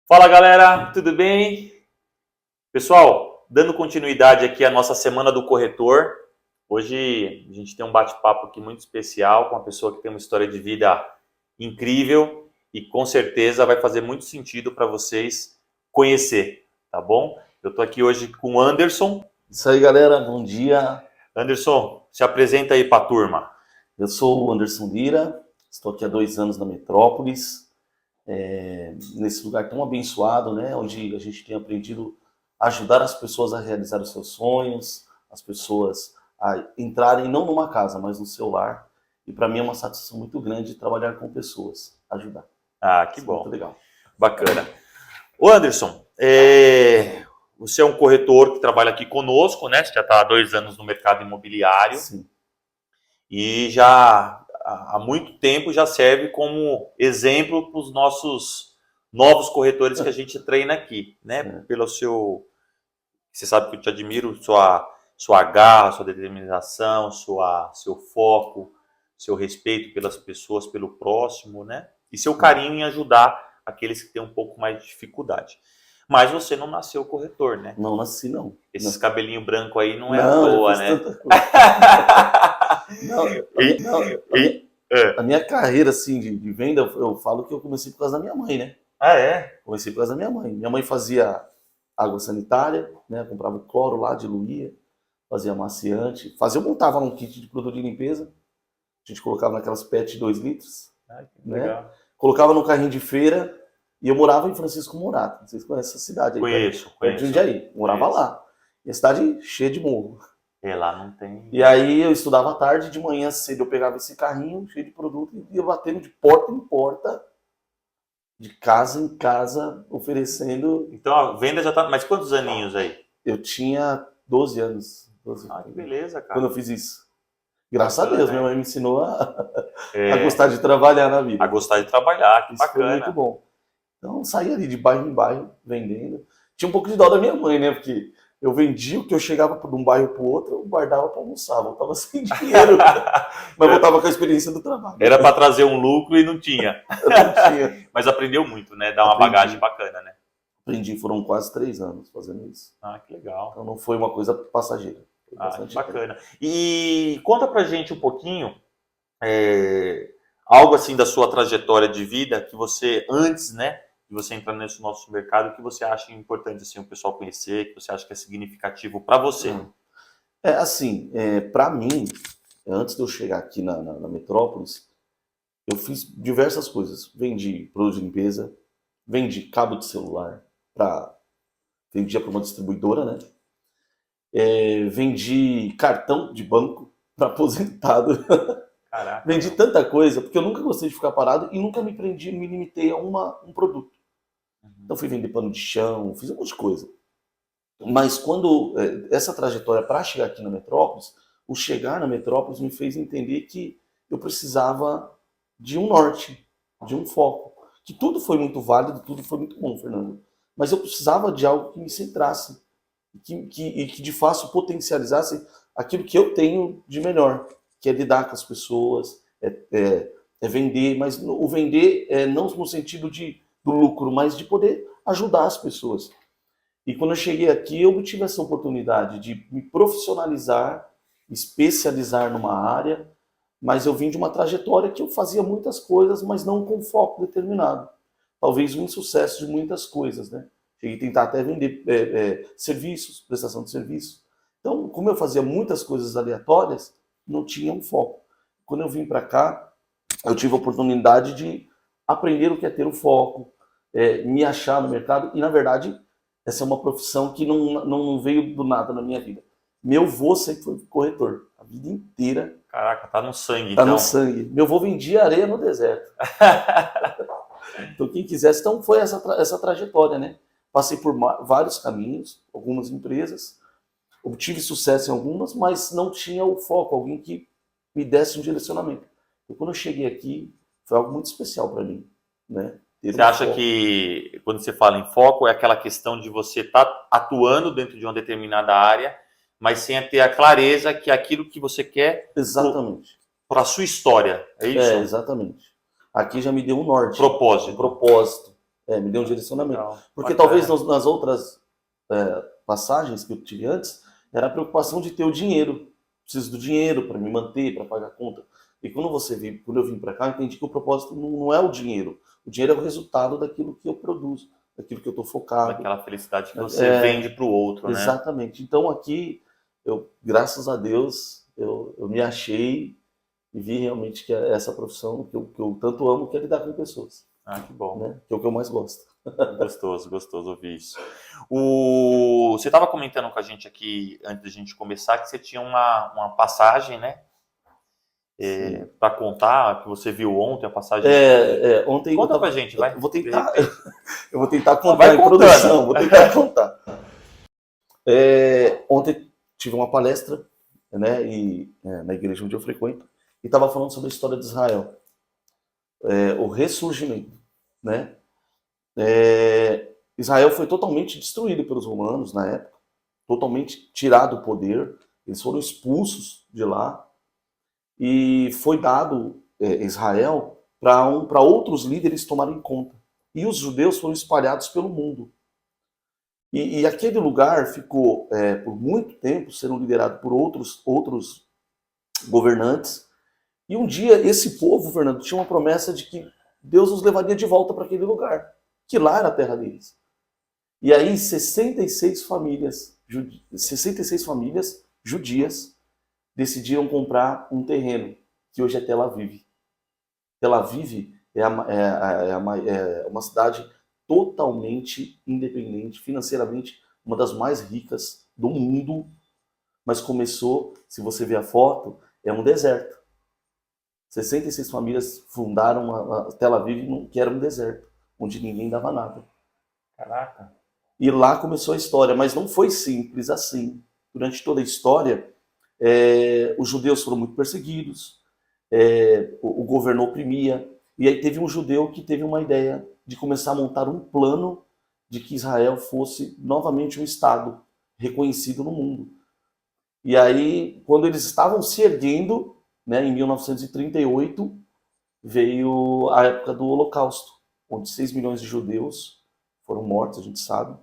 Fala galera, tudo bem? Pessoal, dando continuidade aqui à nossa Semana do Corretor, hoje a gente tem um bate-papo aqui muito especial com uma pessoa que tem uma história de vida incrível e com certeza vai fazer muito sentido para vocês conhecer, tá bom? Eu estou aqui hoje com o Anderson. Isso aí, galera. Bom dia. Anderson, se apresenta aí para a turma. Eu sou o Anderson Lira, estou aqui há 2 anos na Metrópolis, nesse lugar tão abençoado, né? Onde a gente tem aprendido a ajudar as pessoas a realizar os seus sonhos, as pessoas a entrarem não numa casa, mas no seu lar. E para mim é uma satisfação muito grande trabalhar com pessoas, ajudar. Ah, que Isso é muito bom, legal. bacana. Ô Anderson, você é um corretor que trabalha aqui conosco, né? Você já está há 2 anos no mercado imobiliário Sim. e já há muito tempo já serve como exemplo para os nossos novos corretores que a gente treina aqui, né? Pelo seu, você sabe que eu te admiro, sua garra, sua determinação, seu foco, seu respeito pelas pessoas, pelo próximo, né? E seu carinho em ajudar aqueles que têm um pouco mais de dificuldade. Mas você não nasceu corretor, né? Não nasci, não. Esses cabelinho branco aí não é à Não, já toa, fiz né? tanta coisa. Não, E, e, a minha carreira assim, de venda, eu falo que eu comecei por causa da minha mãe, né? ah, é? Comecei por causa da minha mãe. Minha mãe fazia água sanitária, né? Comprava o cloro lá, diluía, fazia amaciante. Eu montava um kit de produto de limpeza. A gente colocava naquelas PET de 2 litros, Ah, que né? legal. Colocava no carrinho de feira e eu morava em Francisco Morato. Vocês conhecem essa cidade aí, Conheço, perto de conheço. Jundiaí. Morava Conheço. lá. E a cidade cheia de morro. E lá não tem. E aí eu estudava à tarde, de manhã cedo eu pegava esse carrinho cheio de produto e ia batendo de porta em porta, de casa em casa, oferecendo. Então a venda já tá. Mas quantos aninhos aí? Eu tinha 12 anos. 12, Ah, que beleza, cara. quando eu fiz isso. Graças a Bacana, Deus, né? minha mãe me ensinou a É, gostar de trabalhar na a vida. gostar de trabalhar, que Isso foi muito bacana. bom. Então eu saía ali de bairro em bairro, vendendo. Tinha um pouco de dó da minha mãe, né? Porque eu vendia o que eu chegava de um bairro para o outro, eu guardava para almoçar, voltava sem dinheiro. Mas voltava com a experiência do trabalho. Era para trazer um lucro e não tinha. Eu não tinha. Mas aprendeu muito, né? Dá uma Aprendi. bagagem bacana, né? Aprendi, foram quase 3 anos fazendo isso. Ah, que legal. Então não foi uma coisa passageira. Foi Ah, que bastante bacana. E conta pra gente um pouquinho, algo assim da sua trajetória de vida que você, antes, né, de você entrar nesse nosso mercado, que você acha importante assim, o pessoal conhecer, que você acha que é significativo para você. Assim, para mim, antes de eu chegar aqui na Metrópolis, eu fiz diversas coisas. Vendi produto de limpeza, vendi cabo de celular, vendia para uma distribuidora, né? Vendi cartão de banco para aposentado. Caraca. Vendi tanta coisa, porque eu nunca gostei de ficar parado e nunca me limitei a um produto. Então fui vender pano de chão, fiz um monte de coisa. Mas quando essa trajetória para chegar aqui na Metrópolis, o chegar na Metrópolis me fez entender que eu precisava de um norte, de um foco. Que tudo foi muito válido, tudo foi muito bom, Fernando. Mas eu precisava de algo que me centrasse e que de fato potencializasse aquilo que eu tenho de melhor, que é lidar com as pessoas, é vender, mas o vender não no sentido do lucro, mas de poder ajudar as pessoas. E quando eu cheguei aqui, eu tive essa oportunidade de me profissionalizar, especializar numa área, mas eu vim de uma trajetória que eu fazia muitas coisas, mas não com foco determinado. Talvez um insucesso de muitas coisas, né? Cheguei a tentar até vender serviços, prestação de serviço. Então, como eu fazia muitas coisas aleatórias, não tinha um foco. Quando eu vim para cá, eu tive a oportunidade de aprender o que é ter um foco, me achar no mercado, e na verdade, essa é uma profissão que não veio do nada na minha vida. Meu avô sempre foi corretor, a vida inteira. Caraca, tá no sangue, tá então. no sangue. Meu avô vendia areia no deserto. Então, quem quisesse, então foi essa trajetória, né? Passei por vários caminhos, algumas empresas, obtive sucesso em algumas, mas não tinha o foco, alguém que me desse um direcionamento. E quando eu cheguei aqui, foi algo muito especial para mim, né? Você acha que, quando você fala em foco, é aquela questão de você estar atuando dentro de uma determinada área, mas sem ter a clareza que aquilo que você quer Exatamente. para a sua história, é isso? Exatamente. Aqui já me deu um norte. Propósito. Um propósito. Me deu um direcionamento. Legal. Porque Bacana. talvez nas outras passagens que eu tive antes, era a preocupação de ter o dinheiro. Preciso do dinheiro para me manter, para pagar a conta. E quando eu vim para cá, eu entendi que o propósito não é o dinheiro. O dinheiro é o resultado daquilo que eu produzo, daquilo que eu estou focado. Daquela felicidade que você vende para o outro, né? Exatamente. Então aqui, graças a Deus, eu me achei e vi realmente que é essa profissão que eu tanto amo, que é lidar com pessoas. Ah, que bom. Né? Que é o que eu mais gosto. Gostoso ouvir isso. Você estava comentando com a gente aqui, antes da gente começar, que você tinha uma passagem, né? Para contar, que você viu ontem, a passagem. Ontem Conta pra gente, vai. Eu vou tentar contar vai em produção, vou tentar contar. Ontem tive uma palestra, né, na igreja onde eu frequento, e estava falando sobre a história de Israel. O ressurgimento, né? Israel foi totalmente destruído pelos romanos na época, totalmente tirado do poder, eles foram expulsos de lá, e foi dado Israel para outros líderes tomarem conta. E os judeus foram espalhados pelo mundo. E aquele lugar ficou, por muito tempo, sendo liderado por outros governantes. E um dia, esse povo, Fernando, tinha uma promessa de que Deus os levaria de volta para aquele lugar, que lá era a terra deles. E aí 66 famílias judias decidiram comprar um terreno, que hoje é Tel Aviv. Tel Aviv é uma cidade totalmente independente, financeiramente uma das mais ricas do mundo, mas começou, se você ver a foto, é um deserto. 66 famílias fundaram a Tel Aviv, que era um deserto, onde ninguém dava nada. Caraca. E lá começou a história, mas não foi simples assim. Durante toda a história, os judeus foram muito perseguidos, o governo oprimia, e aí teve um judeu que teve uma ideia de começar a montar um plano de que Israel fosse novamente um Estado reconhecido no mundo. E aí, quando eles estavam se erguendo, né, em 1938, veio a época do Holocausto, onde 6 milhões de judeus foram mortos, a gente sabe.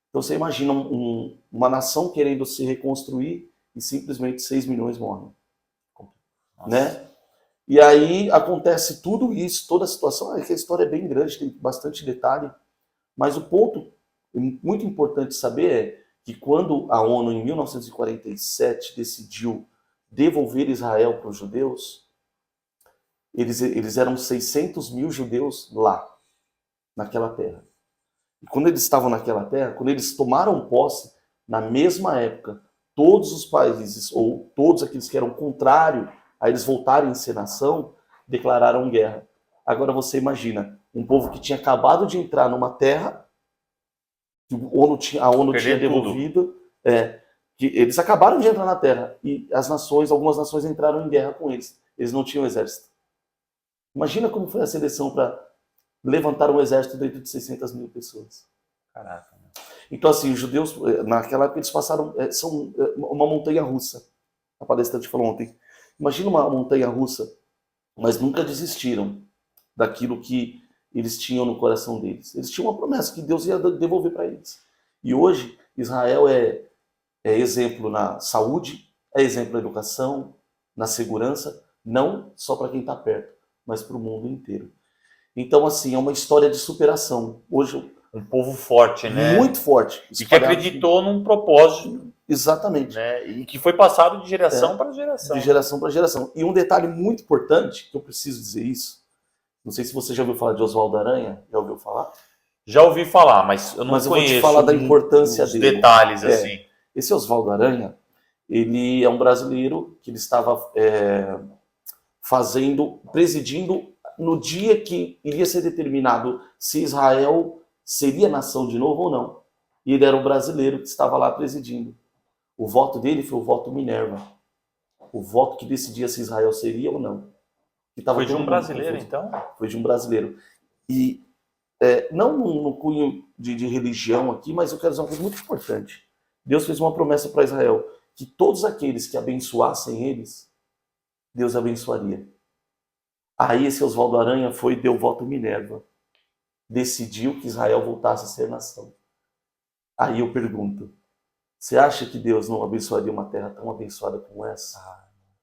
Então você imagina uma nação querendo se reconstruir e simplesmente 6 milhões morrem. Né? E aí acontece tudo isso, toda a situação, que a história é bem grande, tem bastante detalhe, mas o ponto muito importante saber é que quando a ONU, em 1947, decidiu devolver Israel para os judeus, eles eram 600 mil judeus lá, naquela terra. E quando eles estavam naquela terra, quando eles tomaram posse, na mesma época, todos os países, ou todos aqueles que eram contrários a eles voltarem a ser nação, declararam guerra. Agora você imagina, um povo que tinha acabado de entrar numa terra, que a ONU tinha devolvido, que eles acabaram de entrar na terra, e algumas nações entraram em guerra com eles. Eles não tinham exército. Imagina como foi a seleção para levantar um exército dentro de 600 mil pessoas. Caraca. Então, assim, os judeus, naquela época, eles passaram, são uma montanha russa. A palestrante falou ontem. Imagina uma montanha russa, mas nunca desistiram daquilo que eles tinham no coração deles. Eles tinham uma promessa que Deus ia devolver para eles. E hoje, Israel é exemplo na saúde, é exemplo na educação, na segurança, não só para quem está perto, mas para o mundo inteiro. Então, assim, é uma história de superação. Hoje, um povo forte, né? Muito forte. E que acreditou num propósito. Exatamente. Né? E que foi passado de geração para geração. De geração para geração. E um detalhe muito importante, que eu preciso dizer isso, não sei se você já ouviu falar de Oswaldo Aranha, já ouviu falar? Já ouvi falar, mas eu não conheço. Mas eu vou te falar da importância dele. Detalhes, assim. Esse Oswaldo Aranha, ele é um brasileiro que ele estava presidindo no dia que iria ser determinado se Israel seria nação de novo ou não. E ele era um brasileiro que estava lá presidindo. O voto dele foi o voto Minerva. O voto que decidia se Israel seria ou não. Foi de um brasileiro, então? Foi de um brasileiro. E não no cunho de religião aqui, mas eu quero dizer uma coisa muito importante. Deus fez uma promessa para Israel, que todos aqueles que abençoassem eles, Deus abençoaria. Aí esse Oswaldo Aranha deu voto Minerva. decidiu que Israel voltasse a ser nação. Aí eu pergunto, você acha que Deus não abençoaria uma terra tão abençoada como essa?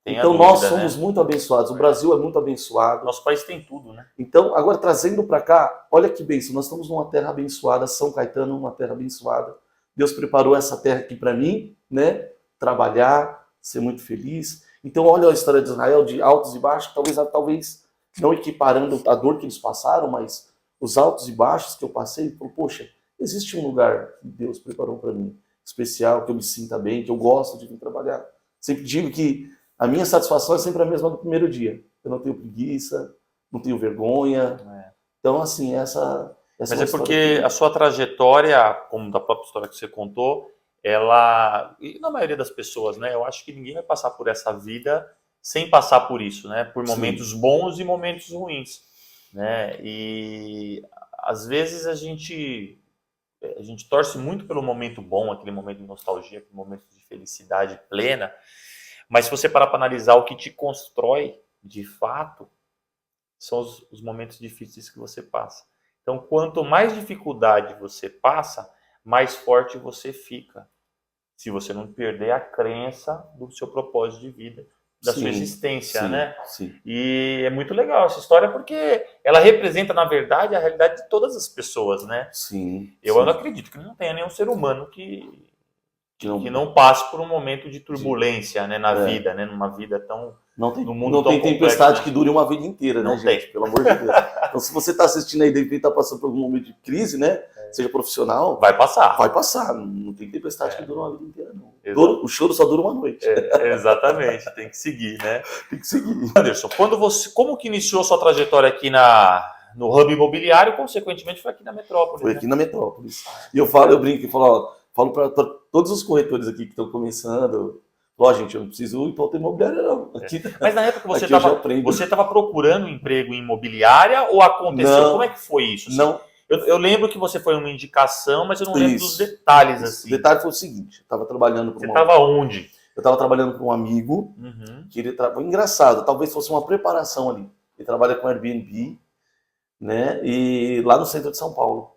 Então dúvida, nós somos né? muito abençoados, o Brasil é muito abençoado. Nosso país tem tudo, né? Então, agora trazendo para cá, olha que bênção, nós estamos numa terra abençoada, São Caetano, uma terra abençoada. Deus preparou essa terra aqui para mim, né? Trabalhar, ser muito feliz. Então, olha a história de Israel, de altos e baixos, talvez não equiparando a dor que eles passaram, mas os altos e baixos que eu passei, poxa, existe um lugar que Deus preparou para mim, especial, que eu me sinta bem, que eu gosto de vir trabalhar. Sempre digo que a minha satisfação é sempre a mesma do primeiro dia. Eu não tenho preguiça, não tenho vergonha. Então, assim, essa Mas é porque a sua trajetória, como da própria história que você contou, ela, e na maioria das pessoas, né? Eu acho que ninguém vai passar por essa vida sem passar por isso, né? Por momentos bons e momentos ruins, né? E às vezes a gente torce muito pelo momento bom, aquele momento de nostalgia, aquele momento de felicidade plena, mas se você parar para analisar o que te constrói de fato, são os momentos difíceis que você passa. Então, quanto mais dificuldade você passa, mais forte você fica. Se você não perder a crença do seu propósito de vida, da sua existência, né? Sim. E é muito legal essa história porque ela representa, na verdade, a realidade de todas as pessoas, né? Sim. Eu não acredito que não tenha nenhum ser humano que não passe por um momento de turbulência, né, na vida, né? Numa vida tão... Não tem, no mundo não tão tem complexo, tempestade né? que dure uma vida inteira, Não né, tem. gente? Pelo amor de Deus. Então, se você está assistindo aí, de repente está passando por algum momento de crise, né? Seja profissional, vai passar. Vai passar. Não tem tempestade que dure uma vida inteira, não. Exato. O choro só dura uma noite. Exatamente, tem que seguir, né? Tem que seguir. Anderson, como que iniciou sua trajetória aqui no ramo imobiliário, consequentemente foi aqui na Metrópole? Foi aqui na Metrópolis. E eu brinco, falo para todos os corretores aqui que estão começando, gente, eu não preciso ir para outra imobiliária, não. Aqui, mas na época você estava procurando emprego em imobiliária ou aconteceu? Não, como é que foi isso? Assim? Não. Eu lembro que você foi uma indicação, mas eu não lembro dos detalhes. Assim. O detalhe foi o seguinte, eu estava trabalhando para Você estava onde? Eu estava trabalhando com um amigo, que ele engraçado, talvez fosse uma preparação ali. Ele trabalha com Airbnb, né? E lá no centro de São Paulo,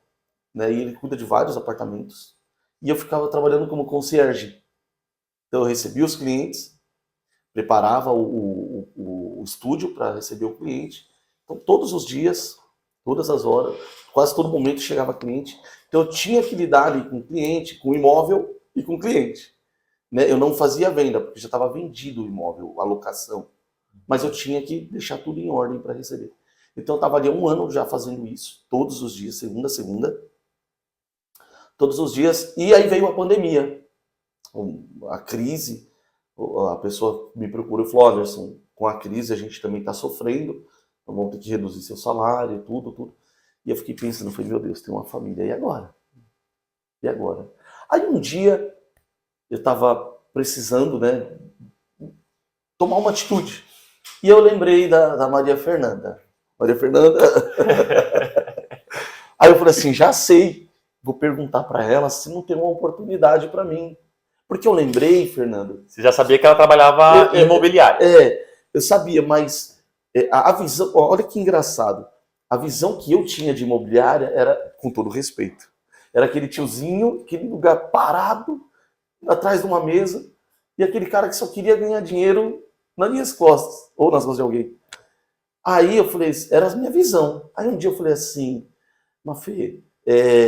né? E ele cuida de vários apartamentos. E eu ficava trabalhando como concierge. Então eu recebia os clientes, preparava o estúdio para receber o cliente. Então todos os dias, todas as horas, quase todo momento chegava cliente. Então eu tinha que lidar ali com o cliente, com o imóvel e com o cliente. Né? Eu não fazia venda, porque já estava vendido o imóvel, a locação. Mas eu tinha que deixar tudo em ordem para receber. Então eu estava ali há um ano já fazendo isso, todos os dias, segunda a segunda. Todos os dias. E aí veio a pandemia, a crise. A pessoa me procurou e falou, Anderson, com a crise a gente também está sofrendo, então vamos ter que reduzir seu salário, tudo. E eu fiquei pensando, falei, meu Deus, tem uma família, e agora? E agora? Aí um dia eu estava precisando, né, tomar uma atitude. E eu lembrei da Maria Fernanda. Maria Fernanda. Aí eu falei assim, já sei, vou perguntar para ela se não tem uma oportunidade para mim. Porque eu lembrei, Fernando. Você já sabia que ela trabalhava em imobiliário. Eu sabia, mas a visão, olha que engraçado. A visão que eu tinha de imobiliária era, com todo respeito, era aquele tiozinho, aquele lugar parado, atrás de uma mesa, e aquele cara que só queria ganhar dinheiro nas minhas costas, ou nas costas de alguém. Aí eu falei, era a minha visão. Aí um dia eu falei assim, Mafê,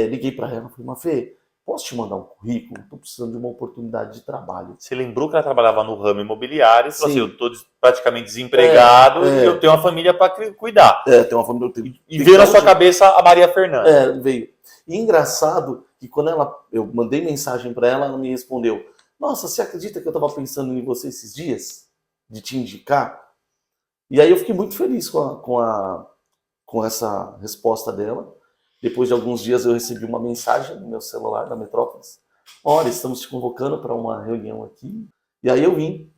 liguei para ela, falei, Mafê, posso te mandar um currículo? Estou precisando de uma oportunidade de trabalho. Você lembrou que ela trabalhava no ramo imobiliário e falou assim, eu estou praticamente desempregado e eu tenho uma família para cuidar. Tenho uma família. E veio na sua cabeça a Maria Fernanda. Veio. E engraçado que quando eu mandei mensagem para ela, ela me respondeu, nossa, você acredita que eu estava pensando em você esses dias? De te indicar? E aí eu fiquei muito feliz com essa resposta dela. Depois de alguns dias eu recebi uma mensagem no meu celular da Metrópolis. Olha, estamos te convocando para uma reunião aqui. E aí eu vim.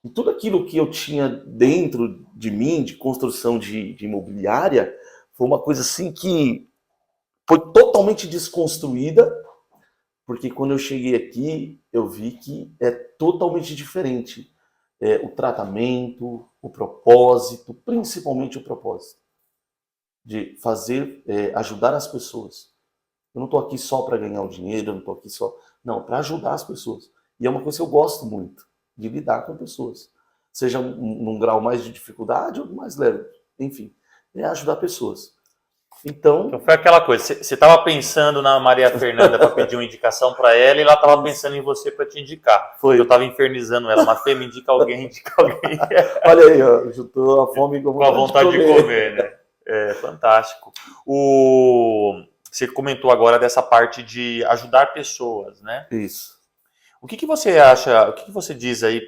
E tudo aquilo que eu tinha dentro de mim, de construção de imobiliária, foi uma coisa assim que foi totalmente desconstruída, porque quando eu cheguei aqui, eu vi que é totalmente diferente. O tratamento, o propósito, principalmente o propósito. de fazer, ajudar as pessoas. Eu não estou aqui só para ganhar o dinheiro, eu não estou aqui só... Não, para ajudar as pessoas. E é uma coisa que eu gosto muito, de lidar com pessoas. Seja num grau mais de dificuldade ou mais leve. Enfim, é ajudar pessoas. Então foi aquela coisa, você estava pensando na Maria Fernanda para pedir uma indicação para ela e ela estava pensando em você para te indicar. Foi. Eu estava infernizando ela, mas Fê, me indica alguém, indica alguém. Olha aí, ó, juntou a fome com a vontade de comer, né? É fantástico. Você comentou agora dessa parte de ajudar pessoas, né? Isso. O que você acha, o que você diz aí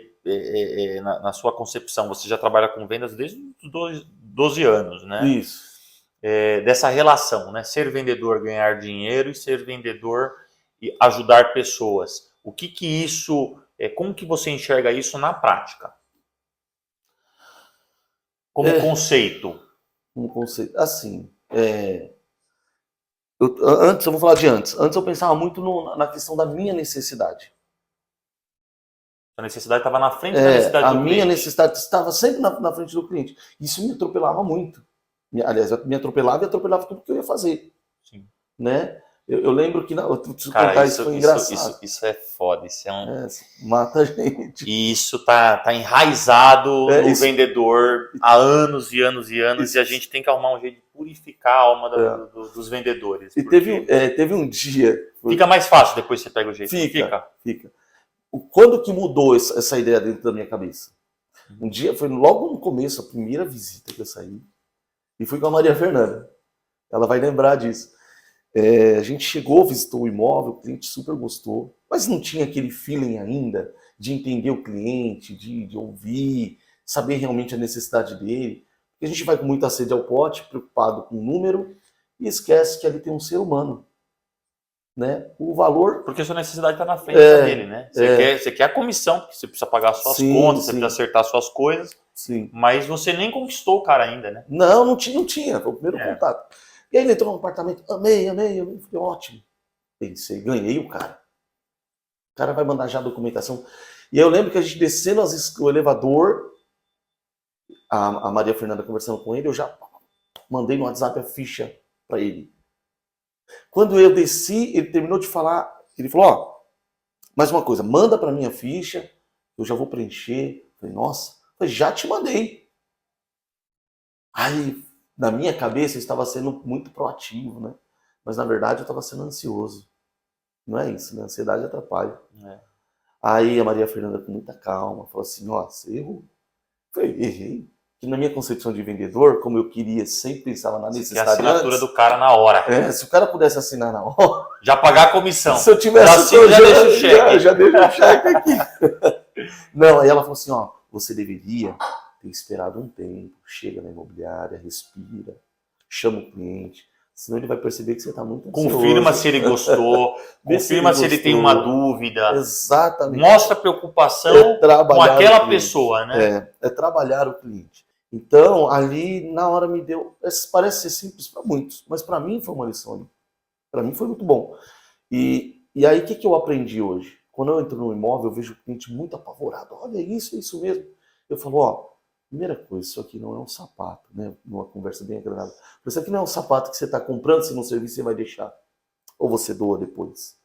na sua concepção? Você já trabalha com vendas desde os 12 anos, né? Isso. Dessa relação, né? Ser vendedor, ganhar dinheiro, e ser vendedor e ajudar pessoas. O que isso, como que você enxerga isso na prática? Como conceito? Um conceito, assim, antes, eu vou falar de antes. Antes eu pensava muito na questão da minha necessidade. A necessidade estava na frente da necessidade do cliente. A minha necessidade estava sempre na frente do cliente. Isso me atropelava muito. Aliás, me atropelava e atropelava tudo que eu ia fazer. Sim. Né? Eu lembro que... Cara, isso foi engraçado. Isso é foda. Isso mata a gente. E isso tá enraizado no vendedor há anos e anos e anos. E a gente tem que arrumar um jeito de purificar a alma dos vendedores. E teve um dia... Fica mais fácil depois que você pega o jeito. Fica. Quando que mudou essa ideia dentro da minha cabeça? Um dia, foi logo no começo, a primeira visita que eu saí, e fui com a Maria Fernanda. Ela vai lembrar disso. A gente chegou, visitou o imóvel, o cliente super gostou, mas não tinha aquele feeling ainda de entender o cliente, de ouvir, saber realmente a necessidade dele. Porque a gente vai com muita sede ao pote, preocupado com o número, e esquece que ali tem um ser humano. Né? O valor... Porque a sua necessidade está na frente dele, né? Você quer a comissão, porque você precisa pagar suas contas, você precisa acertar suas coisas, mas você nem conquistou o cara ainda, né? Não tinha, foi o primeiro contato. E aí ele entrou no apartamento, amei, falei, ótimo. Pensei, ganhei o cara. O cara vai mandar já a documentação. E eu lembro que a gente descendo o elevador, a Maria Fernanda conversando com ele, eu já mandei no WhatsApp a ficha para ele. Quando eu desci, ele terminou de falar, ele falou, mais uma coisa, manda para minha ficha, eu já vou preencher. Eu falei, nossa, já te mandei. Aí, na minha cabeça, eu estava sendo muito proativo, né? Mas, na verdade, eu estava sendo ansioso. Não é isso, né? A ansiedade atrapalha. Aí, a Maria Fernanda, com muita calma, falou assim, você errou. Eu falei, errei. Que na minha concepção de vendedor, como eu queria, sempre pensava na necessidade. A assinatura do cara na hora. Se o cara pudesse assinar na hora... Já pagar a comissão. Se eu tivesse... Já deixa o cheque. Já deixa o cheque aqui. Não, aí ela falou assim, você deveria ter esperado um tempo, chega na imobiliária, respira, chama o cliente, senão ele vai perceber que você está muito ansioso. Confirma se ele gostou, confirma se ele tem uma dúvida. Exatamente. Mostra preocupação com aquela pessoa, né? É trabalhar o cliente. Então, ali, na hora me deu... Parece ser simples para muitos, mas para mim foi uma lição ali. Para mim foi muito bom. E aí, o que eu aprendi hoje? Quando eu entro no imóvel, eu vejo o cliente muito apavorado. Olha isso, é isso mesmo. Eu falo, primeira coisa, isso aqui não é um sapato, né? Numa conversa bem agradável. Isso aqui não é um sapato que você está comprando, se não servir, você vai deixar. Ou você doa depois.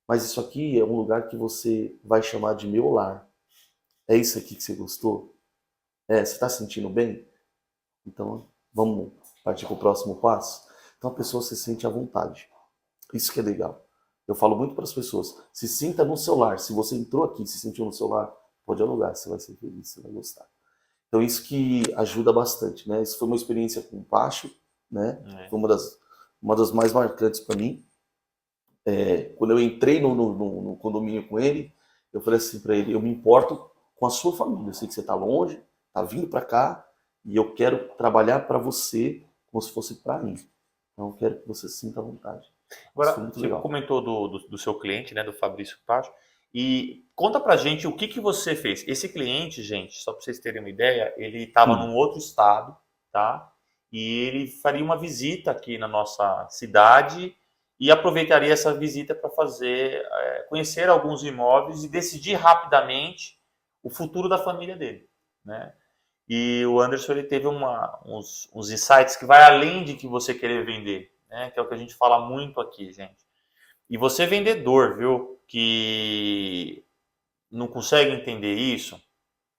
Mas isso aqui é um lugar que você vai chamar de meu lar. É isso aqui que você gostou? Você está se sentindo bem? Então, vamos partir para o próximo passo? Então, a pessoa se sente à vontade. Isso que é legal. Eu falo muito para as pessoas, se sinta no seu lar. Se você entrou aqui e se sentiu no seu lar, pode alugar, você vai ser feliz, você vai gostar. Então, isso que ajuda bastante, né? Isso foi uma experiência com o Pacho, né? Foi uma das mais marcantes para mim. Quando eu entrei no condomínio com ele, eu falei assim para ele, eu me importo com a sua família. Eu sei que você está longe, está vindo para cá, e eu quero trabalhar para você como se fosse para mim. Então, eu quero que você sinta à vontade. Agora, você comentou do seu cliente, né, do Fabrício Pacho, e conta pra gente o que você fez. Esse cliente, gente, só para vocês terem uma ideia, ele estava num outro estado, tá? E ele faria uma visita aqui na nossa cidade e aproveitaria essa visita para conhecer alguns imóveis e decidir rapidamente o futuro da família dele, né? E o Anderson ele teve uns insights que vai além de que você querer vender, né? Que é o que a gente fala muito aqui, gente. E você vendedor, viu, que não consegue entender isso,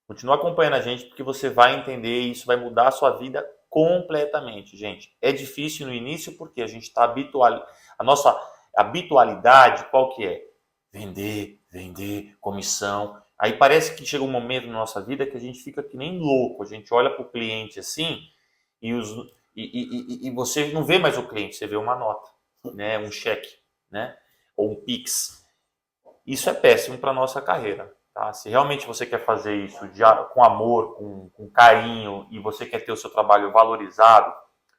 continua acompanhando a gente porque você vai entender e isso vai mudar a sua vida completamente, gente. É difícil no início porque a gente está habituado, a nossa habitualidade qual que é? Vender, vender, comissão. Aí parece que chega um momento na nossa vida que a gente fica que nem louco, a gente olha para o cliente assim e, e você não vê mais o cliente, você vê uma nota, né, um cheque, né, ou um Pix. Isso é péssimo para a nossa carreira. Tá? Se realmente você quer fazer isso com amor, com carinho e você quer ter o seu trabalho valorizado,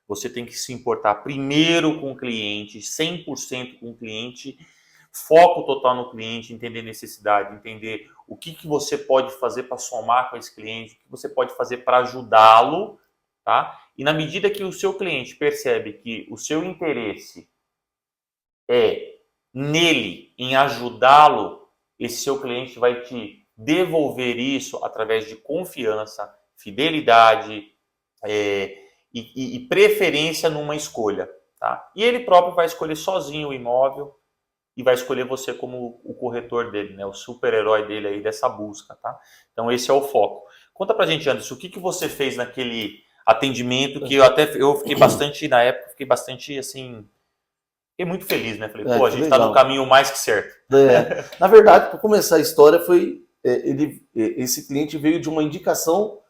você tem que se importar primeiro com o cliente, 100% com o cliente, foco total no cliente, entender necessidade, entender o que você pode fazer para somar com esse cliente, o que você pode fazer para ajudá-lo, tá? E na medida que o seu cliente percebe que o seu interesse é nele, em ajudá-lo, esse seu cliente vai te devolver isso através de confiança, fidelidade e preferência numa escolha. Tá? E ele próprio vai escolher sozinho o imóvel e vai escolher você como o corretor dele, né? O super-herói dele aí dessa busca. Tá? Então esse é o foco. Conta pra gente, Anderson, o que você fez naquele atendimento que eu fiquei bastante, na época, fiquei bastante assim... Fiquei muito feliz, né? Falei, pô, a Que gente tá no legal. caminho mais que certo. Na verdade, para começar a história, esse cliente veio de uma indicação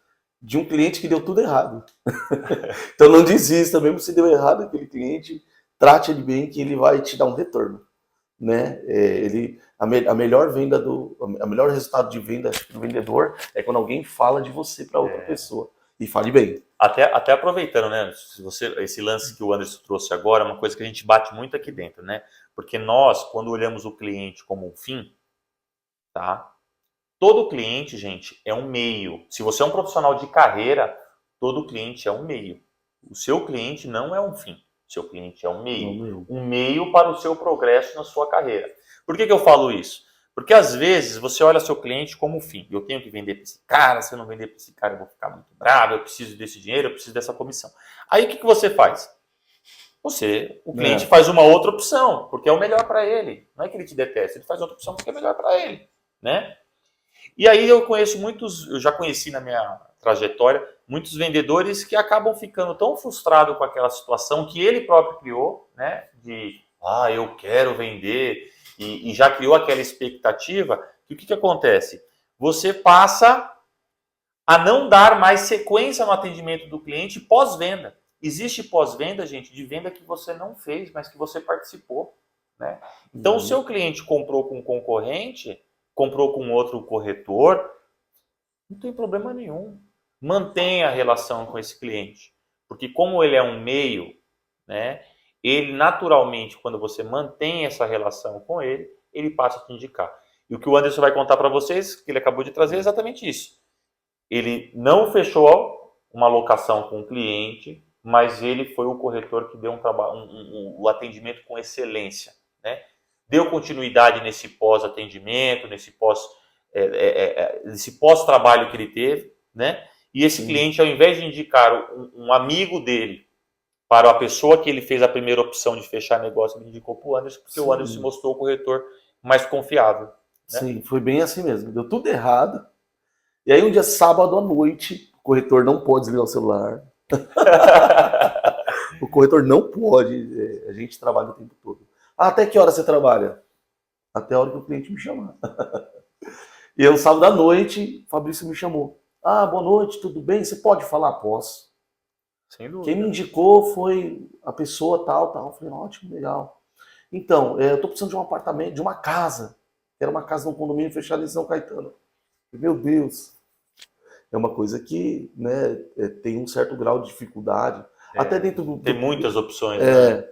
de um cliente que deu tudo errado. Então não desista, mesmo se deu errado aquele cliente, trate ele bem que ele vai te dar um retorno. Né? A melhor venda a melhor resultado de venda do vendedor é quando alguém fala de você para outra pessoa. E fale bem. Até aproveitando, né? Esse lance que o Anderson trouxe agora é uma coisa que a gente bate muito aqui dentro, né? Porque nós, quando olhamos o cliente como um fim, tá? Todo cliente, gente, é um meio. Se você é um profissional de carreira, todo cliente é um meio. O seu cliente não é um fim. O seu cliente é um meio. Um meio para o seu progresso na sua carreira. Por que eu falo isso? Porque às vezes você olha seu cliente como um fim. Eu tenho que vender para esse cara, se eu não vender para esse cara eu vou ficar muito bravo, eu preciso desse dinheiro, eu preciso dessa comissão. Aí o que você faz? O cliente faz uma outra opção, porque é o melhor para ele. Não é que ele te detesta, ele faz outra opção porque é melhor para ele, né? E aí eu já conheci na minha trajetória, muitos vendedores que acabam ficando tão frustrados com aquela situação que ele próprio criou, né? Eu quero vender, e já criou aquela expectativa, que o que acontece? Você passa a não dar mais sequência no atendimento do cliente pós-venda. Existe pós-venda, gente, de venda que você não fez, mas que você participou. Né? Então, o seu cliente comprou com um concorrente, comprou com outro corretor, não tem problema nenhum. Mantenha a relação com esse cliente. Porque como ele é um meio, né, ele naturalmente, quando você mantém essa relação com ele, ele passa a te indicar. E o que o Anderson vai contar para vocês, que ele acabou de trazer, é exatamente isso. Ele não fechou uma locação com o cliente, mas ele foi o corretor que deu o atendimento com excelência. Né? Deu continuidade nesse pós-atendimento, nesse pós-trabalho que ele teve, né? E esse cliente, ao invés de indicar um amigo dele para a pessoa que ele fez a primeira opção de fechar negócio, ele indicou para o Anderson, porque o Anderson se mostrou o corretor mais confiável. Né? Sim, foi bem assim mesmo. Deu tudo errado. E aí um dia, sábado à noite, o corretor não pode desligar o celular. O corretor não pode. A gente trabalha o tempo todo. Até que hora você trabalha? Até a hora que o cliente me chamar. E aí, um sábado à noite, o Fabrício me chamou. Boa noite, tudo bem? Você pode falar? Posso. Sem dúvida. Quem me indicou foi a pessoa tal. Eu falei, ótimo, legal. Então, eu tô precisando de um apartamento, de uma casa. Era uma casa num condomínio fechado em São Caetano. Meu Deus. É uma coisa que, né, tem um certo grau de dificuldade. Até dentro do... Tem muitas opções. Né?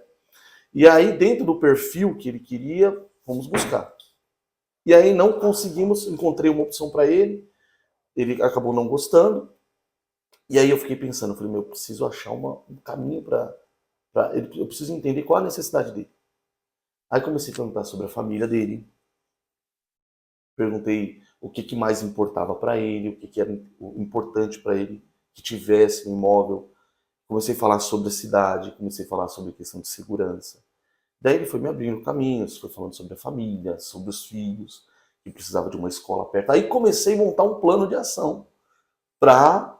E aí, dentro do perfil que ele queria, fomos buscar. E aí não conseguimos, encontrei uma opção para ele acabou não gostando. E aí eu fiquei pensando, falei, eu preciso achar um caminho para ele, eu preciso entender qual a necessidade dele. Aí comecei a perguntar sobre a família dele. Perguntei o que mais importava para ele, o que era importante para ele que tivesse um imóvel. Comecei a falar sobre a cidade, comecei a falar sobre a questão de segurança. Daí ele foi me abrindo caminhos, foi falando sobre a família, sobre os filhos, que precisava de uma escola perto. Aí comecei a montar um plano de ação para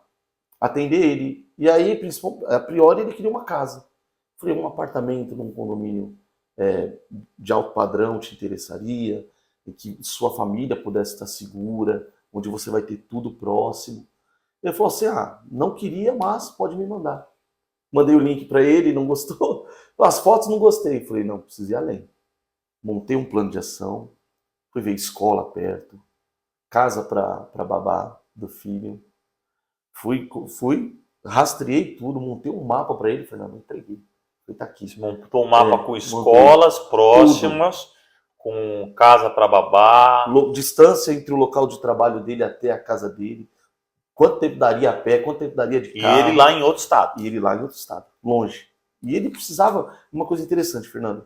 atender ele. E aí, a priori, ele queria uma casa. Falei, um apartamento num condomínio de alto padrão te interessaria, em que sua família pudesse estar segura, onde você vai ter tudo próximo. Ele falou assim, não queria, mas pode me mandar. Mandei o link para ele, não gostou. As fotos não gostei. Falei, não, preciso ir além. Montei um plano de ação, fui ver escola perto, casa para babá do filho. Fui, rastreei tudo, montei um mapa para ele. Falei, não entreguei. Falei, tá aqui. Você montou um mapa com escolas próximas, tudo. Com casa para babá. Distância entre o local de trabalho dele até a casa dele. Quanto tempo daria a pé, quanto tempo daria de carro. E ele lá em outro estado. E ele lá em outro estado, longe. E ele precisava, uma coisa interessante, Fernando,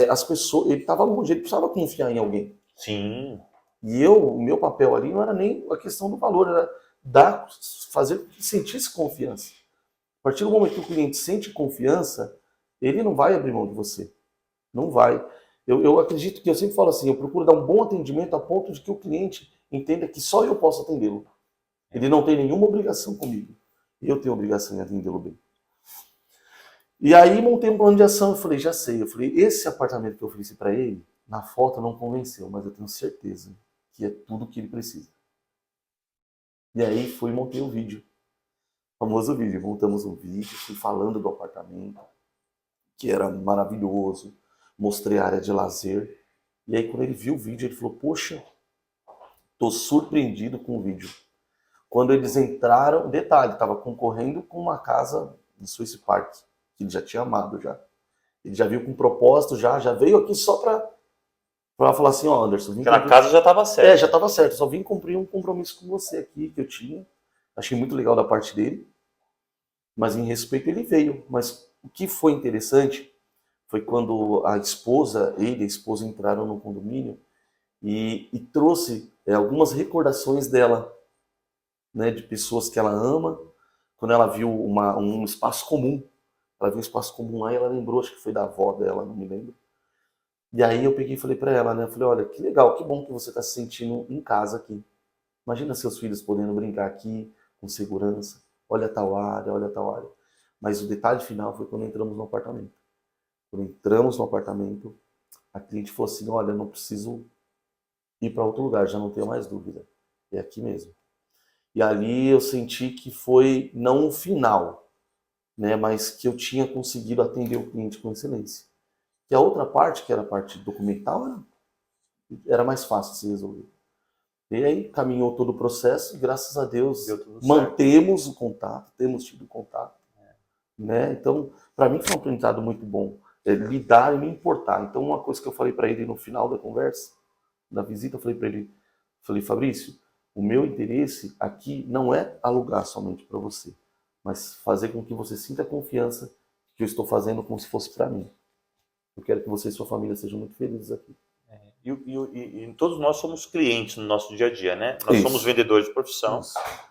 as pessoas, ele estava longe, ele precisava confiar em alguém. Sim. E o meu papel ali não era nem a questão do valor, era fazer com que sentisse confiança. A partir do momento que o cliente sente confiança, ele não vai abrir mão de você. Não vai. Eu acredito que eu sempre falo assim, eu procuro dar um bom atendimento a ponto de que o cliente entenda que só eu posso atendê-lo. Ele não tem nenhuma obrigação comigo. E eu tenho obrigação em atendê-lo bem. E aí montei um plano de ação, eu falei, já sei. Eu falei, esse apartamento que eu ofereci para ele, na foto não convenceu, mas eu tenho certeza que é tudo o que ele precisa. E aí fui e montei o vídeo. O famoso vídeo. Montamos um vídeo, fui falando do apartamento, que era maravilhoso. Mostrei a área de lazer. E aí quando ele viu o vídeo, ele falou, poxa, tô surpreendido com o vídeo. Quando eles entraram, detalhe, estava concorrendo com uma casa no Swiss Park, que ele já tinha amado já. Ele já viu com propósito, já veio aqui só para falar assim, ó, Anderson... A casa já estava certa. Já estava certo, só vim cumprir um compromisso com você aqui, que eu tinha. Achei muito legal da parte dele, mas em respeito ele veio. Mas o que foi interessante foi quando a esposa, ele e a esposa entraram no condomínio e trouxe algumas recordações dela, né, de pessoas que ela ama. Quando ela viu um espaço comum, ela viu um espaço comum lá e ela lembrou, acho que foi da avó dela, não me lembro. E aí eu peguei e falei para ela, né, eu falei, olha, que legal, que bom que você está se sentindo em casa aqui. Imagina seus filhos podendo brincar aqui com segurança, olha tal área, olha tal área. Mas o detalhe final foi quando entramos no apartamento. Quando entramos no apartamento, a cliente falou assim, olha, não preciso ir para outro lugar, já não tenho mais dúvida, é aqui mesmo. E ali eu senti que foi não um final, né, mas que eu tinha conseguido atender o cliente com excelência. E a outra parte, que era a parte documental, era mais fácil de se resolver. E aí caminhou todo o processo e graças a Deus mantemos o contato, temos tido contato. Né? Então, para mim foi um aprendizado muito bom, lidar e me importar. Então, uma coisa que eu falei para ele no final da conversa, da visita, eu falei para ele, Fabrício, o meu interesse aqui não é alugar somente para você, mas fazer com que você sinta a confiança que eu estou fazendo como se fosse para mim. Eu quero que você e sua família sejam muito felizes aqui. E todos nós somos clientes no nosso dia a dia, né? Nós somos vendedores de profissão,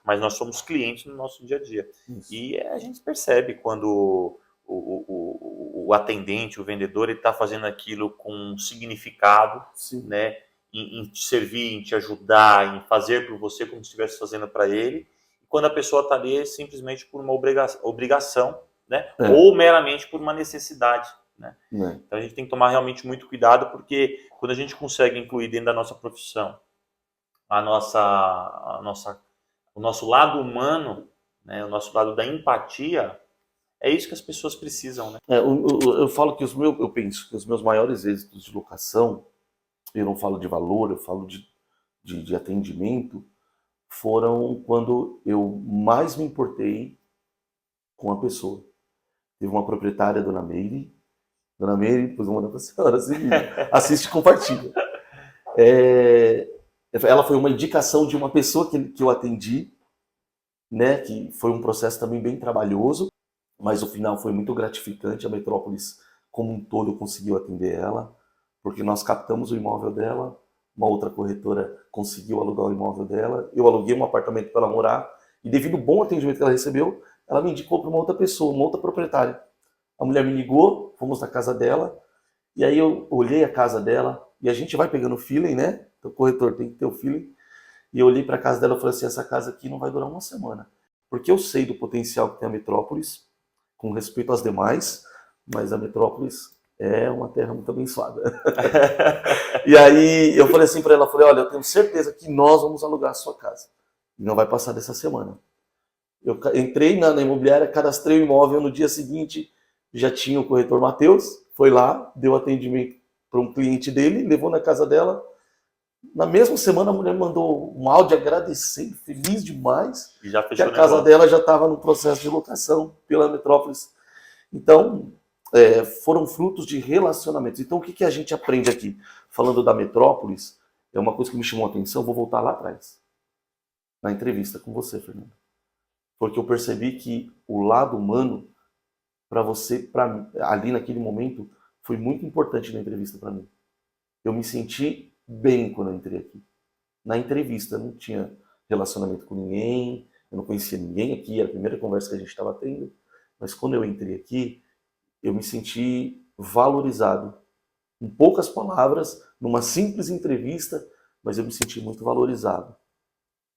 mas nós somos clientes no nosso dia a dia. E a gente percebe quando o atendente, o vendedor, ele está fazendo aquilo com significado, né? Em te servir, em te ajudar, em fazer por você como se estivesse fazendo para ele. E quando a pessoa está ali simplesmente por uma obrigação, né? Ou meramente por uma necessidade. Né? Então a gente tem que tomar realmente muito cuidado, porque quando a gente consegue incluir dentro da nossa profissão o nosso lado humano, né? O nosso lado da empatia, é isso que as pessoas precisam. Né? Eu falo que eu penso que os meus maiores êxitos de locação, eu não falo de valor, eu falo de atendimento, foram quando eu mais me importei com a pessoa. Teve uma proprietária, Dona Meire, depois eu vou mandar para a senhora, assiste e compartilha. Ela foi uma indicação de uma pessoa que eu atendi, né, que foi um processo também bem trabalhoso, mas o final foi muito gratificante. A Metrópolis, como um todo, conseguiu atender ela, porque nós captamos o imóvel dela, uma outra corretora conseguiu alugar o imóvel dela, eu aluguei um apartamento para ela morar, E devido ao bom atendimento que ela recebeu, ela me indicou para uma outra pessoa, uma outra proprietária. A mulher me ligou, fomos na casa dela, e aí eu olhei a casa dela, e a gente vai pegando o feeling, né? O corretor tem que ter o feeling. E eu olhei para a casa dela e falei assim, essa casa aqui não vai durar uma semana. Porque eu sei do potencial que tem a Metrópolis, com respeito às demais, mas a Metrópolis é uma terra muito abençoada. E aí eu falei assim para ela, falei, olha, eu tenho certeza que nós vamos alugar a sua casa. E não vai passar dessa semana. Eu entrei na imobiliária, cadastrei o imóvel, no dia seguinte já tinha o corretor Matheus, foi lá, deu atendimento para um cliente dele, levou na casa dela. Na mesma semana a mulher mandou um áudio agradecendo, feliz demais, E já que fechou a o casa negócio. dela já estava no processo de locação pela Metrópolis. Então, foram frutos de relacionamentos. Então, o que a gente aprende aqui? Falando da Metrópolis, é uma coisa que me chamou a atenção, vou voltar lá atrás, na entrevista com você, Fernando. Porque eu percebi que o lado humano, para você, ali naquele momento, foi muito importante na entrevista para mim. Eu me senti bem quando eu entrei aqui. Na entrevista, eu não tinha relacionamento com ninguém, eu não conhecia ninguém aqui, era a primeira conversa que a gente estava tendo. Mas quando eu entrei aqui, eu me senti valorizado. Em poucas palavras, numa simples entrevista, mas eu me senti muito valorizado.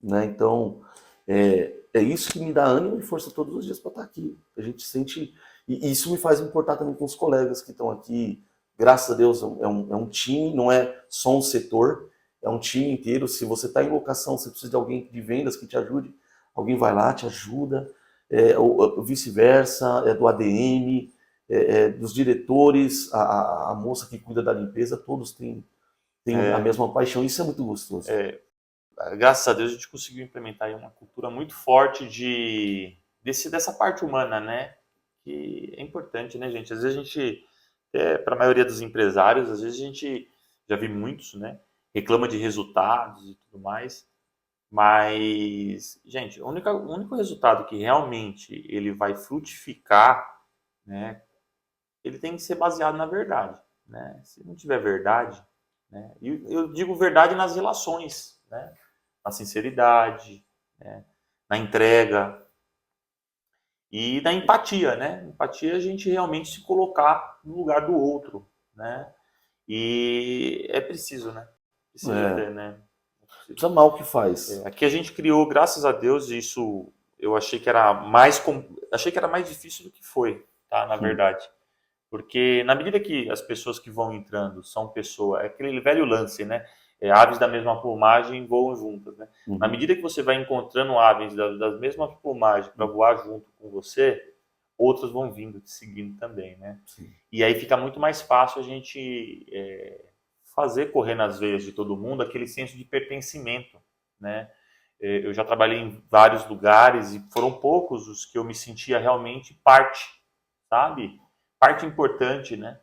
Né? Então, é isso que me dá ânimo e força todos os dias para estar aqui. A gente sente. E isso me faz me importar também com os colegas que estão aqui. Graças a Deus, é um time, não é só um setor, é um time inteiro. Se você está em locação, você precisa de alguém de vendas que te ajude, alguém vai lá, te ajuda. Ou vice-versa, do ADM, dos diretores, a moça que cuida da limpeza, todos têm a mesma paixão. Isso é muito gostoso. Graças a Deus a gente conseguiu implementar aí uma cultura muito forte dessa parte humana, né? Que é importante, né, gente? Às vezes a gente, para a maioria dos empresários, às vezes a gente, já vi muitos, né? Reclama de resultados e tudo mais. Mas, gente, o único resultado que realmente ele vai frutificar, né? Ele tem que ser baseado na verdade, né? Se não tiver verdade, né? E eu digo verdade nas relações, né? Na sinceridade, né? Na entrega e na empatia, né? Empatia é a gente realmente se colocar no lugar do outro, né? E é preciso, né? Precisa ter, né? Precisa amar o que faz. Aqui a gente criou, graças a Deus, isso eu achei que era achei que era mais difícil do que foi, tá? Na verdade. Porque na medida que as pessoas que vão entrando são pessoas, é aquele velho lance, né? Aves da mesma plumagem voam juntas, né? Na medida que você vai encontrando aves das mesmas plumagens para voar junto com você, outras vão vindo te seguindo também, né? Sim. E aí fica muito mais fácil a gente fazer correr nas veias de todo mundo aquele senso de pertencimento, né? Eu já trabalhei em vários lugares e foram poucos os que eu me sentia realmente parte, sabe? Parte importante, né?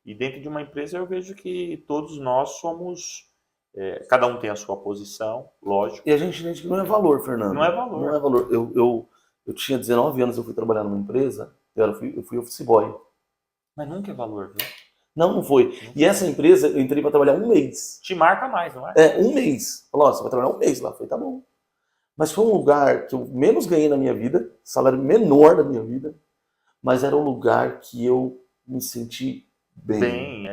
E dentro de uma empresa eu vejo que todos nós somos, cada um tem a sua posição, lógico. E a gente entende que não é valor, Fernando. Não é valor. Não é valor. Eu tinha 19 anos, eu fui trabalhar numa empresa, eu fui office boy. Mas nunca é valor, viu? Não foi. E essa empresa, eu entrei para trabalhar um mês. Te marca mais, não é? Um mês. Falou, ó, você vai trabalhar um mês lá. Eu falei, tá bom. Mas foi um lugar que eu menos ganhei na minha vida, salário menor da minha vida, mas era um lugar que eu me senti bem.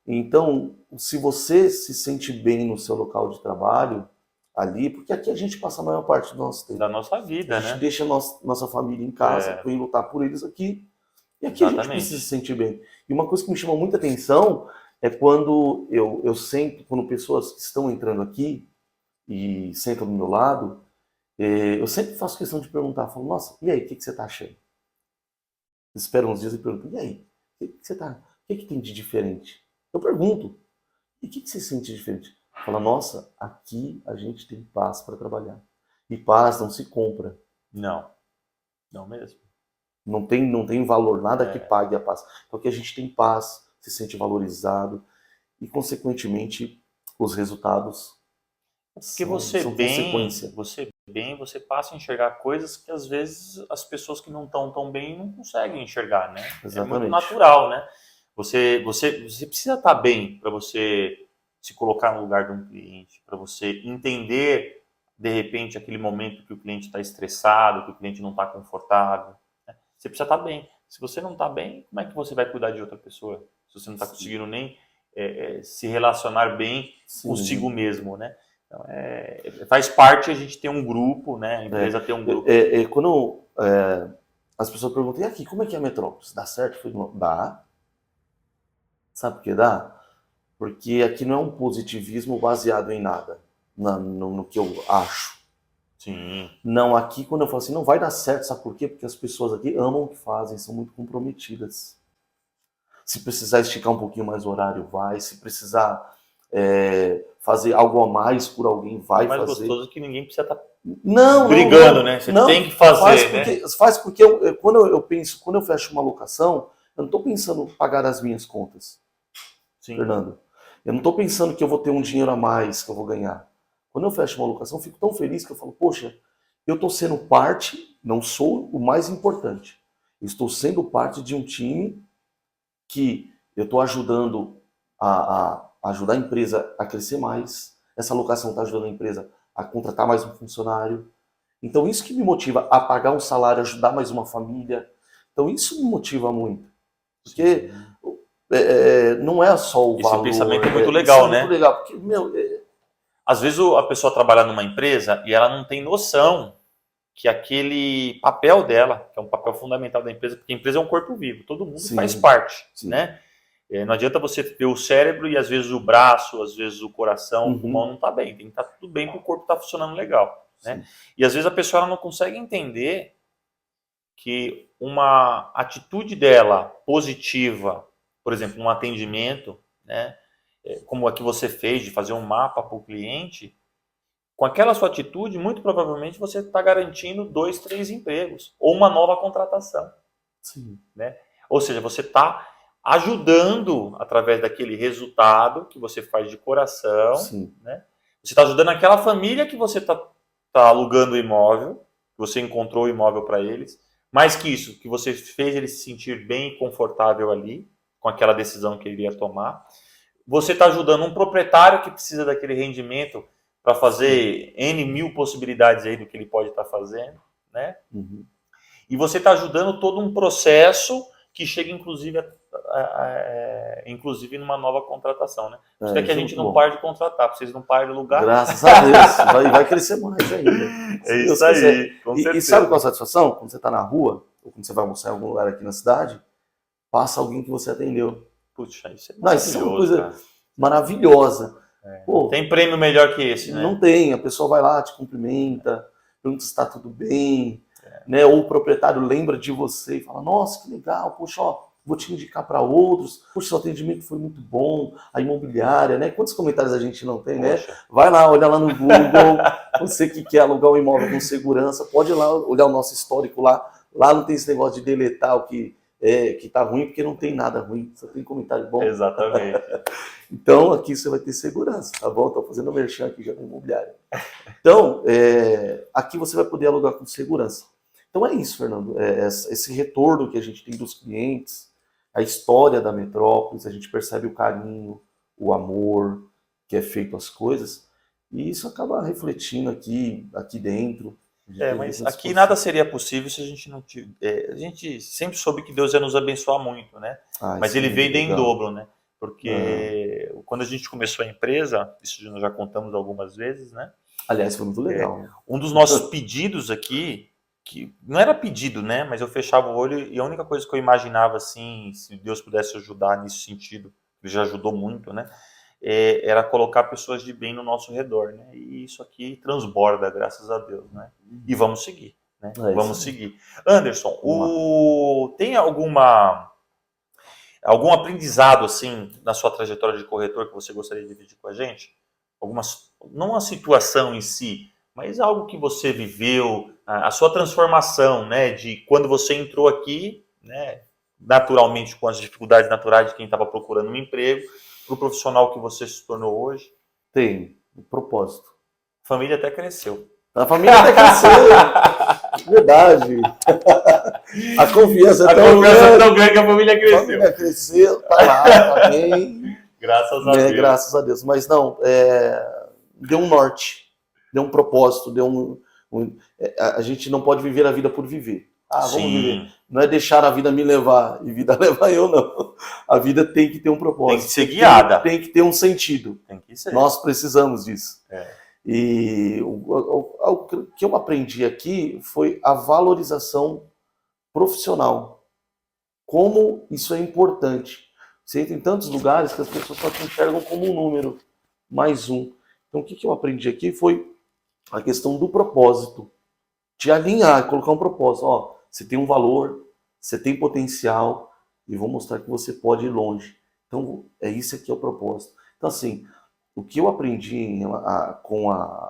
Então, se você se sente bem no seu local de trabalho, ali, porque aqui a gente passa a maior parte do nosso tempo. Da nossa vida, né? A gente deixa nossa família em casa, para ir lutar por eles aqui. E aqui Exatamente. A gente precisa se sentir bem. E uma coisa que me chamou muita atenção é quando eu sento, quando pessoas estão entrando aqui e sentam do meu lado, eu sempre faço questão de perguntar, falo, nossa, e aí, o que você está achando? Espero uns dias e pergunto, e aí, o que você tá, o que tem de diferente? Eu pergunto, e o que você sente de diferente? Fala, nossa, aqui a gente tem paz para trabalhar. E paz não se compra. Não mesmo. Não tem valor, nada que pague a paz. Porque a gente tem paz, se sente valorizado e, consequentemente, os resultados Porque são consequência. Você passa a enxergar coisas que às vezes as pessoas que não estão tão bem não conseguem enxergar, né? Exatamente. É muito natural, né? Você precisa estar bem para você se colocar no lugar de um cliente, para você entender de repente, aquele momento que o cliente está estressado, que o cliente não está confortável. Né? Você precisa estar bem. Se você não está bem, como é que você vai cuidar de outra pessoa? Se você não está conseguindo nem se relacionar bem consigo mesmo, né? Então, faz parte a gente ter um grupo, né? A empresa ter um grupo. Quando as pessoas perguntam, e aqui, como é que é a Metrópolis? Dá certo? Eu falei, dá. Sabe por que dá? Porque aqui não é um positivismo baseado em nada, no que eu acho. Sim. Não, aqui quando eu falo assim, não vai dar certo, sabe por quê? Porque as pessoas aqui amam o que fazem, são muito comprometidas. Se precisar esticar um pouquinho mais o horário, vai. Se precisar fazer algo a mais por alguém, vai fazer. É mais gostoso que ninguém precisa estar brigando, né? Você tem que fazer, faz porque quando eu fecho uma locação, eu não estou pensando em pagar as minhas contas. Sim. Fernando, eu não estou pensando que eu vou ter um dinheiro a mais que eu vou ganhar. Quando eu fecho uma locação, eu fico tão feliz que eu falo, poxa, eu estou sendo parte, não sou o mais importante, eu estou sendo parte de um time que eu estou ajudando a ajudar a empresa a crescer mais, essa locação está ajudando a empresa a contratar mais um funcionário. Então isso que me motiva a pagar um salário, ajudar mais uma família. Então isso me motiva muito. Porque não é só o valor. Esse pensamento é muito legal, né? É muito legal, porque, às vezes a pessoa trabalha numa empresa e ela não tem noção que aquele papel dela, que é um papel fundamental da empresa, porque a empresa é um corpo vivo, todo mundo faz parte, né? Não adianta você ter o cérebro e às vezes o braço, às vezes o coração, o pulmão não está bem, tem que estar tudo bem para o corpo estar funcionando legal, né? E às vezes a pessoa ela não consegue entender que uma atitude dela positiva, por exemplo, um atendimento, né? Como a que você fez de fazer um mapa para o cliente, com aquela sua atitude, muito provavelmente você está garantindo 2, 3 empregos ou uma nova contratação. Sim. Né? Ou seja, você está ajudando através daquele resultado que você faz de coração. Sim. Né? Você está ajudando aquela família que você está alugando o imóvel, que você encontrou o imóvel para eles. Mais que isso, que você fez ele se sentir bem e confortável ali, com aquela decisão que ele iria tomar. Você está ajudando um proprietário que precisa daquele rendimento para fazer N mil possibilidades aí do que ele pode estar fazendo, né? Uhum. E você está ajudando todo um processo que chega, inclusive numa nova contratação, né? Por isso é que a gente não para de contratar, para vocês não parem de lugar. Graças a Deus, vai crescer mais ainda. É isso aí, com certeza. E sabe qual é a satisfação? Quando você está na rua, ou quando você vai almoçar em algum lugar aqui na cidade, passa alguém que você atendeu. Puxa, isso é maravilhoso. Isso é uma coisa maravilhosa. Pô, tem prêmio melhor que esse, né? Não tem, a pessoa vai lá, te cumprimenta, pergunta se está tudo bem, né? Ou o proprietário lembra de você e fala, nossa, que legal, poxa, ó, vou te indicar para outros, poxa, seu atendimento foi muito bom, a imobiliária, né? Quantos comentários a gente não tem, né? Vai lá, olha lá no Google, você que quer alugar um imóvel com segurança, pode ir lá olhar o nosso histórico lá não tem esse negócio de deletar o que tá ruim, porque não tem nada ruim, só tem comentário bom. Exatamente. Então, aqui você vai ter segurança, tá bom? Estou fazendo merchan aqui já na imobiliária. Então, aqui você vai poder alugar com segurança. Então é isso, Fernando. Esse retorno que a gente tem dos clientes, a história da Metrópolis, a gente percebe o carinho, o amor que é feito às coisas, e isso acaba refletindo aqui dentro. Mas aqui nada seria possível se a gente não tivesse. A gente sempre soube que Deus ia nos abençoar muito, né? Mas ele veio em dobro, né? Porque quando a gente começou a empresa, isso nós já contamos algumas vezes, né? Aliás, foi muito legal. Um dos nossos pedidos aqui, que não era pedido, né? Mas eu fechava o olho e a única coisa que eu imaginava, assim, se Deus pudesse ajudar nesse sentido, ele já ajudou muito, né? Era colocar pessoas de bem no nosso redor, né? E isso aqui transborda, graças a Deus, né? E vamos seguir, né? Vamos seguir. Anderson, tem algum aprendizado, assim, na sua trajetória de corretor que você gostaria de dividir com a gente? Não uma situação em si, mas algo que você viveu, a sua transformação, né? De quando você entrou aqui, né? Naturalmente, com as dificuldades naturais de quem estava procurando um emprego, para o profissional que você se tornou hoje? Tem, um propósito. A família até cresceu. A família até cresceu. Verdade. A confiança é tão grande que a família cresceu. A família cresceu, tá lá, tá bem. Graças a Deus. Graças a Deus. Mas não, deu um norte. dê um propósito, a gente não pode viver a vida por viver. Vamos viver. Não é deixar a vida me levar e vida levar eu, não. A vida tem que ter um propósito. Tem que ser guiada. Tem que ter um sentido. Tem que ser. Nós precisamos disso. E o que eu aprendi aqui foi a valorização profissional. Como isso é importante. Você entra em tantos lugares que as pessoas só te enxergam como um número, mais um. Então o que eu aprendi aqui foi a questão do propósito. Te alinhar, colocar um propósito. Você tem um valor, você tem potencial e vou mostrar que você pode ir longe. Então é isso aqui é o propósito. Então assim, o que eu aprendi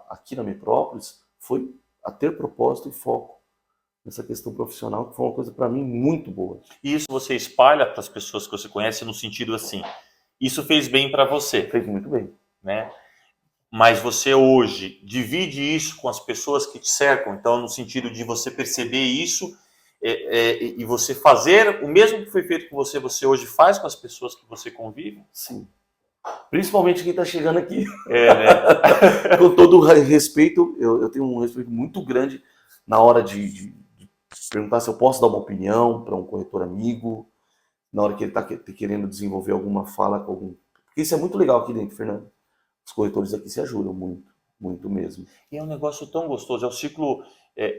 aqui na Metrópolis foi a ter propósito e foco nessa questão profissional, que foi uma coisa para mim muito boa. E isso você espalha para as pessoas que você conhece no sentido assim, isso fez bem para você. Fez muito bem. Né? Mas você hoje divide isso com as pessoas que te cercam, então no sentido de você perceber isso e você fazer o mesmo que foi feito com você, você hoje faz com as pessoas que você convive? Sim. Principalmente quem está chegando aqui. Né? Com todo o respeito, eu tenho um respeito muito grande na hora de perguntar se eu posso dar uma opinião para um corretor amigo, na hora que ele está querendo desenvolver alguma fala com algum... Porque isso é muito legal aqui dentro, Fernando. Os corretores aqui se ajudam muito, muito mesmo. E é um negócio tão gostoso, é o ciclo...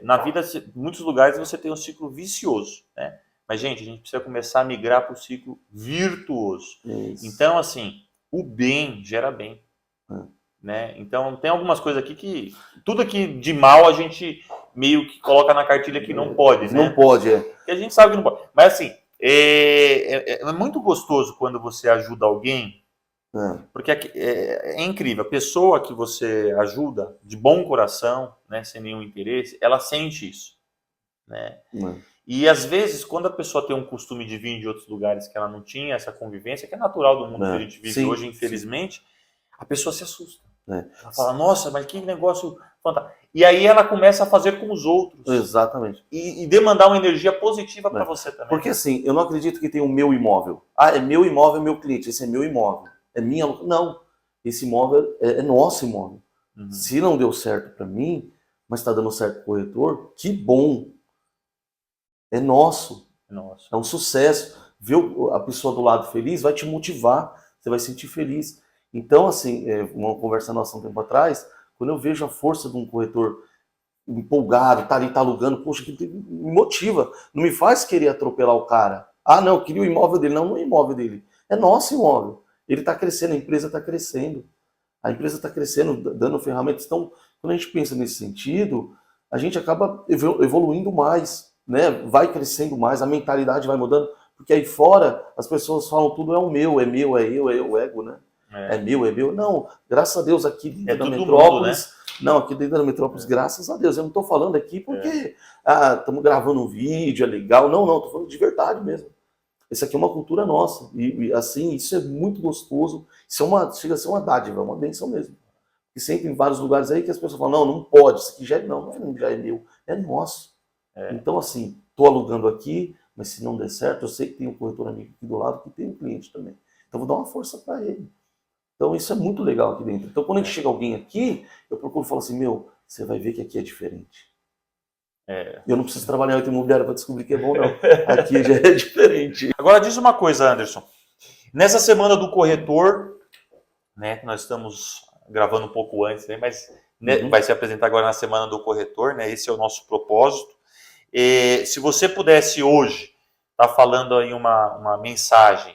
na vida, em muitos lugares você tem um ciclo vicioso, né? Mas, gente, a gente precisa começar a migrar para o ciclo virtuoso. Isso. Então, assim, o bem gera bem. Né? Então, tem algumas coisas aqui que... Tudo aqui de mal a gente meio que coloca na cartilha que não pode, né? Não pode, Que a gente sabe que não pode. Mas, assim, é muito gostoso quando você ajuda alguém, porque é incrível. A pessoa que você ajuda, de bom coração, né, sem nenhum interesse, ela sente isso. Né? E às vezes, quando a pessoa tem um costume de vir de outros lugares que ela não tinha essa convivência, que é natural do mundo que a gente vive hoje, infelizmente, a pessoa se assusta. Ela fala, nossa, mas que negócio fantástico. E aí ela começa a fazer com os outros. Exatamente. E demandar uma energia positiva para você também. Porque assim, eu não acredito que tenha o meu imóvel. É meu imóvel, é meu cliente, esse é meu imóvel. É minha... Não, esse imóvel é nosso imóvel. Se não deu certo para mim, mas está dando certo para o corretor, que bom. É nosso. É um sucesso. Ver a pessoa do lado feliz vai te motivar, você vai se sentir feliz. Então, assim, uma conversa nossa um tempo atrás, quando eu vejo a força de um corretor empolgado, tá ali, tá alugando, poxa, que me motiva, não me faz querer atropelar o cara. Não, eu queria o imóvel dele. Não é o imóvel dele, é nosso imóvel. Ele está crescendo, a empresa está crescendo. A empresa está crescendo, dando ferramentas. Então, quando a gente pensa nesse sentido, a gente acaba evoluindo mais, né? Vai crescendo mais, a mentalidade vai mudando, porque aí fora as pessoas falam tudo é o meu, é meu, é eu, é o ego, né? É meu, é meu. Não, graças a Deus aqui dentro da Metrópolis. Mundo, né? Não, aqui dentro da Metrópolis, graças a Deus. Eu não estou falando aqui porque estamos gravando um vídeo, é legal. Não, estou falando de verdade mesmo. Isso aqui é uma cultura nossa. E assim, isso é muito gostoso. Isso chega a ser uma dádiva, uma bênção mesmo. E sempre em vários lugares aí que as pessoas falam, não pode, isso aqui já é meu, é nosso. Então, assim, estou alugando aqui, mas se não der certo, eu sei que tem um corretor amigo aqui do lado que tem um cliente também. Então, vou dar uma força para ele. Então isso é muito legal aqui dentro. Então quando a gente chega alguém aqui, eu procuro falar assim, você vai ver que aqui é diferente. Eu não preciso trabalhar em outra imobiliária para descobrir que é bom, não. Aqui já é diferente. Agora diz uma coisa, Anderson. Nessa semana do corretor, né, nós estamos gravando um pouco antes, né, mas vai se apresentar agora na semana do corretor, né, esse é o nosso propósito. Se você pudesse hoje estar falando aí uma mensagem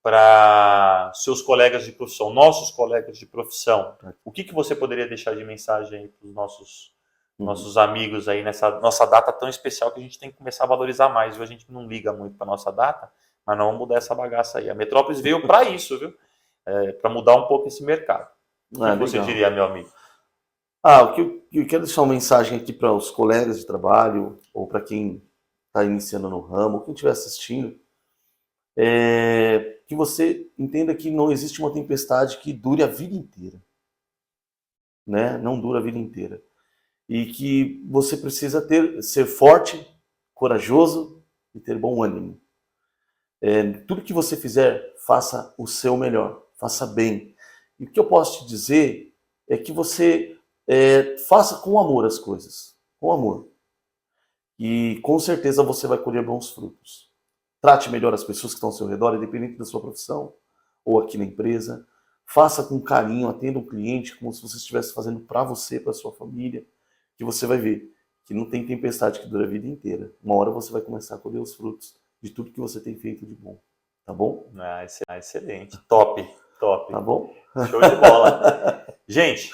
para seus colegas de profissão, nossos colegas de profissão, o que você poderia deixar de mensagem para os nossos amigos aí nessa nossa data tão especial que a gente tem que começar a valorizar mais, viu? A gente não liga muito para nossa data, mas não vamos mudar essa bagaça aí. A Metrópolis veio para isso, viu? Para mudar um pouco esse mercado. O que você diria, meu amigo? O que eu quero deixar uma mensagem aqui para os colegas de trabalho, ou para quem está iniciando no ramo, ou quem estiver assistindo, que você entenda que não existe uma tempestade que dure a vida inteira. Né? Não dura a vida inteira. E que você precisa ser forte, corajoso e ter bom ânimo. Tudo que você fizer, faça o seu melhor, faça bem. E o que eu posso te dizer é que você Faça com amor as coisas. Com amor. E com certeza você vai colher bons frutos. Trate melhor as pessoas que estão ao seu redor, independente da sua profissão, ou aqui na empresa. Faça com carinho, atenda um cliente como se você estivesse fazendo para você, para sua família, que você vai ver que não tem tempestade que dura a vida inteira. Uma hora você vai começar a colher os frutos de tudo que você tem feito de bom. Tá bom? Excelente. Top. Tá bom? Show de bola. Gente,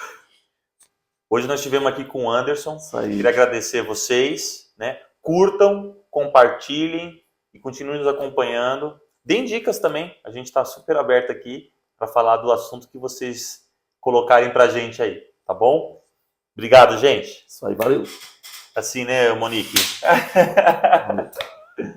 hoje nós estivemos aqui com o Anderson. Isso aí. Queria agradecer a vocês, né? Curtam, compartilhem e continuem nos acompanhando. Deem dicas também. A gente está super aberto aqui para falar do assunto que vocês colocarem para a gente aí, tá bom? Obrigado, gente. Isso aí, valeu. Assim, né, Monique? Valeu.